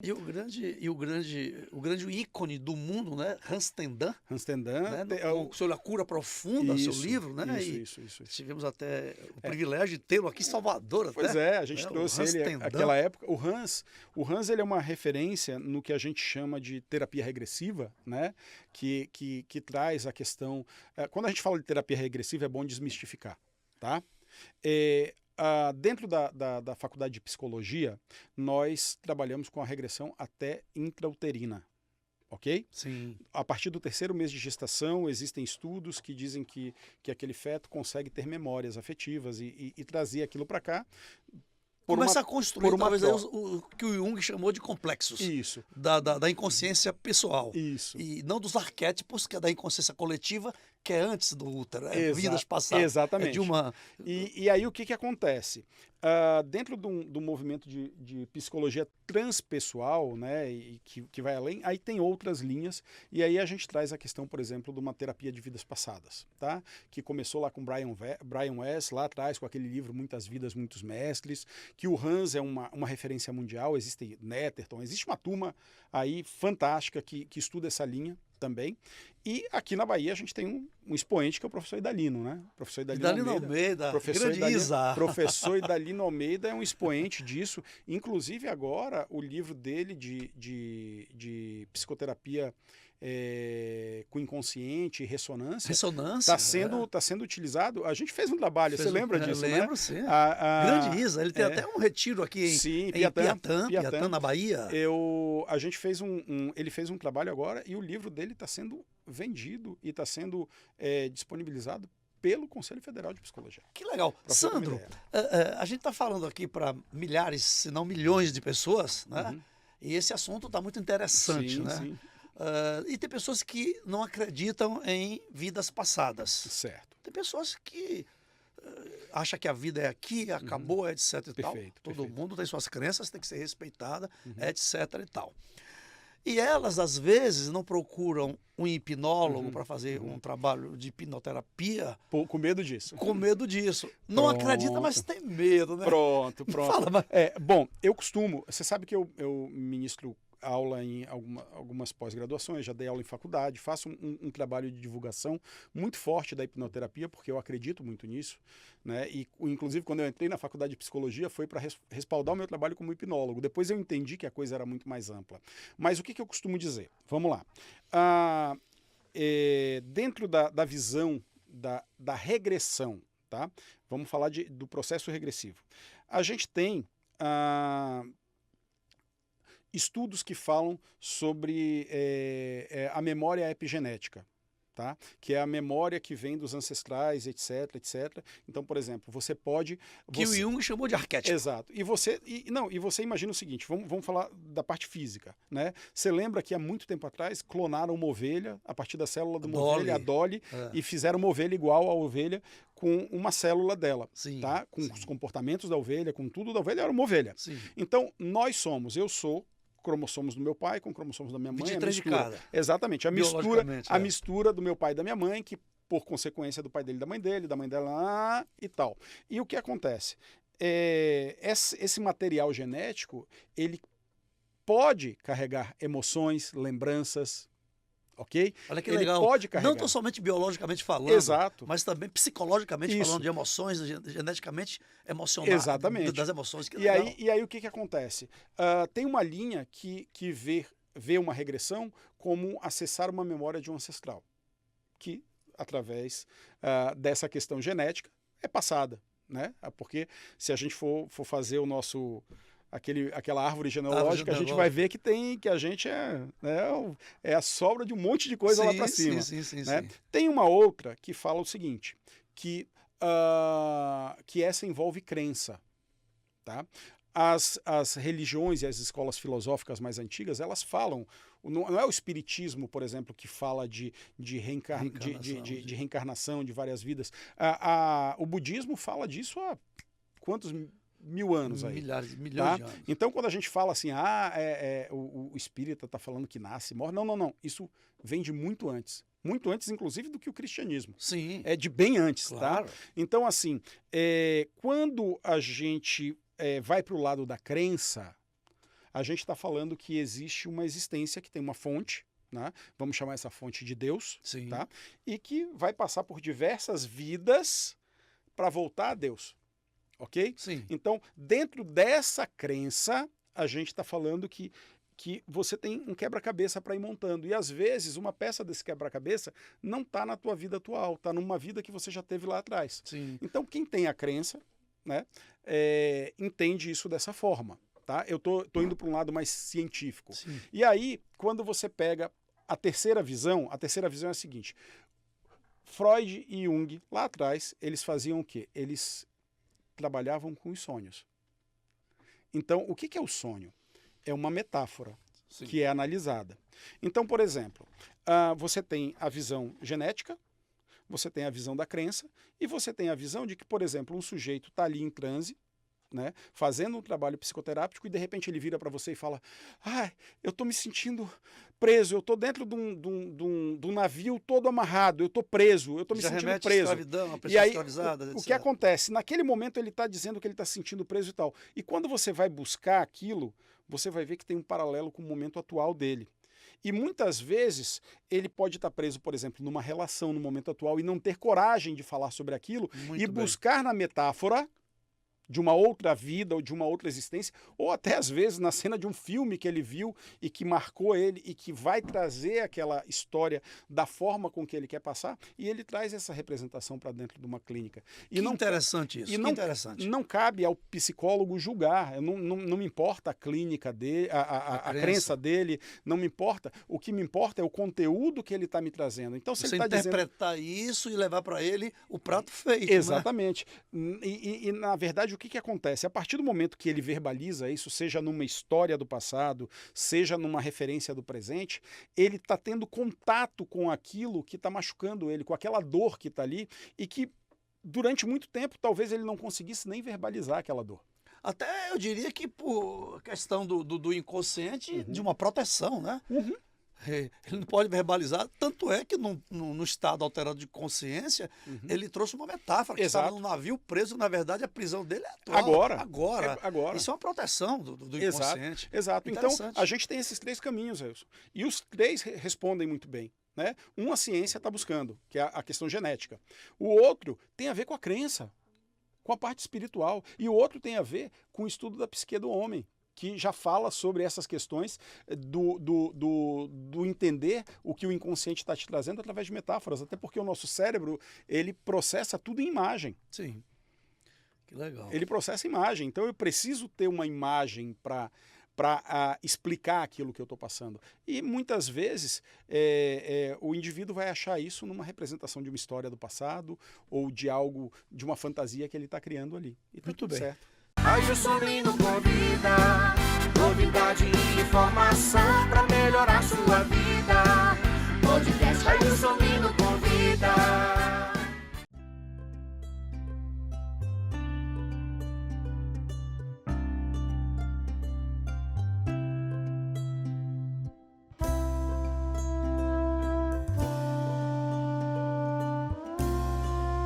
O grande ícone do mundo, né? Hans Stendhal, Hans Stendhal, né? Sobre a cura profunda, seu livro, né? Isso. Tivemos até o privilégio de tê-lo aqui em Salvador, Pois até. a gente né? trouxe O Hans ele Stendhal. naquela época. O Hans ele é uma referência no que a gente chama de terapia regressiva, né? Que traz a questão. Quando a gente fala de terapia regressiva, é bom desmistificar, tá? Dentro da faculdade de psicologia, nós trabalhamos com a regressão até intrauterina. Ok? Sim. A partir do 3º mês de gestação, existem estudos que dizem que aquele feto consegue ter memórias afetivas e trazer aquilo para cá. Começa a construir, talvez, aí, o que o Jung chamou de complexos. Isso. Da inconsciência pessoal. Isso. E não dos arquétipos, que é da inconsciência coletiva, que é antes do útero, vidas passadas. Exatamente. É de uma... E aí o que acontece? Dentro do movimento de psicologia transpessoal, né, e que vai além, aí tem outras linhas, e aí a gente traz a questão, por exemplo, de uma terapia de vidas passadas, tá? Que começou lá com Brian Weiss, lá atrás, com aquele livro Muitas Vidas, Muitos Mestres, que o Hans é uma referência mundial, existe Netterton, existe uma turma aí fantástica que estuda essa linha também. E aqui na Bahia a gente tem um expoente que é o professor Idalino, né? Professor Idalino Almeida, professor grande Isa. Professor Idalino Almeida é um expoente disso. Inclusive agora o livro dele de psicoterapia com inconsciente e ressonância está sendo utilizado. A gente fez um trabalho, você lembra disso, né? Lembro, sim. Grande Isa, ele tem até um retiro aqui em Piatã, na Bahia. Ele fez um trabalho agora e o livro dele está sendo vendido e está sendo disponibilizado pelo Conselho Federal de Psicologia. Que legal. Sandro, a gente está falando aqui para milhares, se não milhões de pessoas, né? Uhum. E esse assunto está muito interessante, sim, né? Sim. E tem pessoas que não acreditam em vidas passadas. Certo. Tem pessoas que acham que a vida é aqui, acabou, etc. e tal. Todo mundo tem suas crenças, tem que ser respeitada, etc. e tal. E elas, às vezes, não procuram um hipnólogo para fazer um trabalho de hipnoterapia. Com medo disso. Com medo disso. Não acredita, mas tem medo, né? Pronto. Fala, mas... Bom, eu costumo... Você sabe que eu ministro aula em algumas pós-graduações, já dei aula em faculdade, faço um trabalho de divulgação muito forte da hipnoterapia, porque eu acredito muito nisso, né? E inclusive quando eu entrei na faculdade de psicologia foi para respaldar o meu trabalho como hipnólogo. Depois eu entendi que a coisa era muito mais ampla. Mas o que eu costumo dizer? Vamos lá. Dentro da visão da regressão, tá? Vamos falar do processo regressivo. A gente tem estudos que falam sobre a memória epigenética, tá? Que é a memória que vem dos ancestrais, etc, etc. Então, por exemplo, você pode... Que o Jung chamou de arquétipo. Exato. E você imagina o seguinte, vamos falar da parte física, né? Você lembra que há muito tempo atrás clonaram uma ovelha, a partir da célula de uma ovelha, a Dolly, e fizeram uma ovelha igual à ovelha com uma célula dela, tá? Com os comportamentos da ovelha, com tudo da ovelha, era uma ovelha. Sim. Então, eu sou cromossomos do meu pai com cromossomos da minha mãe. 23 de cada. Exatamente. A mistura do meu pai e da minha mãe, que por consequência do pai dele e da mãe dela e tal. E o que acontece? Esse material genético, ele pode carregar emoções, lembranças, ok? Olha que ele legal. Pode carregar. Não tão somente biologicamente falando, exato, mas também psicologicamente falando de emoções, geneticamente emocionais. Exatamente. Das emoções. Que e aí o que acontece? Tem uma linha que vê uma regressão como acessar uma memória de um ancestral, que através dessa questão genética é passada, né? Porque se a gente for fazer o nosso... aquela árvore genealógica, a gente vai ver que a gente é a sobra de um monte de coisa lá para cima. Sim. Tem uma outra que fala o seguinte, que essa envolve crença, tá? As religiões e as escolas filosóficas mais antigas, elas falam, não é o espiritismo, por exemplo, que fala de reencarnação, de várias vidas. O budismo fala disso há quantos mil anos aí. Milhões de anos. Então, quando a gente fala assim, o espírita está falando que nasce e morre, não. Isso vem de muito antes. Muito antes, inclusive, do que o cristianismo. Sim. É de bem antes, claro. Tá? Então, assim, quando a gente vai para o lado da crença, a gente está falando que existe uma existência que tem uma fonte, né? Vamos chamar essa fonte de Deus, Sim. tá? E que vai passar por diversas vidas para voltar a Deus, ok? Sim. Então, dentro dessa crença, a gente está falando que você tem um quebra-cabeça para ir montando. E às vezes uma peça desse quebra-cabeça não está na tua vida atual, está numa vida que você já teve lá atrás. Sim. Então quem tem a crença, né, entende isso dessa forma. Tá? Eu tô indo para um lado mais científico. Sim. E aí, quando você pega a terceira visão é a seguinte. Freud e Jung, lá atrás, eles faziam o quê? Eles trabalhavam com os sonhos. Então, o que é o sonho? É uma metáfora. Sim. Que é analisada. Então, por exemplo, você tem a visão genética, você tem a visão da crença, e você tem a visão de que, por exemplo, um sujeito está ali em transe, né, fazendo um trabalho psicoterápico, e de repente ele vira para você e fala: eu estou me sentindo preso, eu estou dentro de um navio todo amarrado, eu estou preso, eu estou me sentindo preso. Escravidão, uma pessoa e aí, escravizada, o que acontece? Naquele momento ele está dizendo que ele está se sentindo preso e tal. E quando você vai buscar aquilo, você vai ver que tem um paralelo com o momento atual dele. E muitas vezes ele pode estar preso, por exemplo, numa relação no momento atual e não ter coragem de falar sobre aquilo e buscar na metáfora de uma outra vida ou de uma outra existência, ou até às vezes na cena de um filme que ele viu e que marcou ele e que vai trazer aquela história da forma com que ele quer passar, e ele traz essa representação para dentro de uma clínica. E interessante isso. Não cabe ao psicólogo julgar. Não me importa a clínica dele, a crença dele, não me importa. O que me importa é o conteúdo que ele está me trazendo. Então, se você ele tá interpretar isso e levar para ele o prato feito. Exatamente. Né? E na verdade, o que acontece? A partir do momento que ele verbaliza isso, seja numa história do passado, seja numa referência do presente, ele está tendo contato com aquilo que está machucando ele, com aquela dor que está ali, e que durante muito tempo talvez ele não conseguisse nem verbalizar aquela dor. Até eu diria que por questão do inconsciente, de uma proteção, né? Uhum. Ele não pode verbalizar, tanto é que no estado alterado de consciência, ele trouxe uma metáfora, que estava num navio preso, na verdade a prisão dele é atual. Agora. Isso é uma proteção do inconsciente. Exato. Então, a gente tem esses três caminhos, Wilson, e os três respondem muito bem. Né? Um, a ciência está buscando, que é a questão genética. O outro tem a ver com a crença, com a parte espiritual, e o outro tem a ver com o estudo da psique do homem, que já fala sobre essas questões do entender o que o inconsciente está te trazendo através de metáforas, até porque o nosso cérebro, ele processa tudo em imagem. Sim, que legal. Ele processa imagem, então eu preciso ter uma imagem para explicar aquilo que eu estou passando. E muitas vezes o indivíduo vai achar isso numa representação de uma história do passado ou de algo, de uma fantasia que ele está criando ali. E tá muito tudo bem. Certo. Aí o Sorrindo convida, novidade e informação para melhorar sua vida.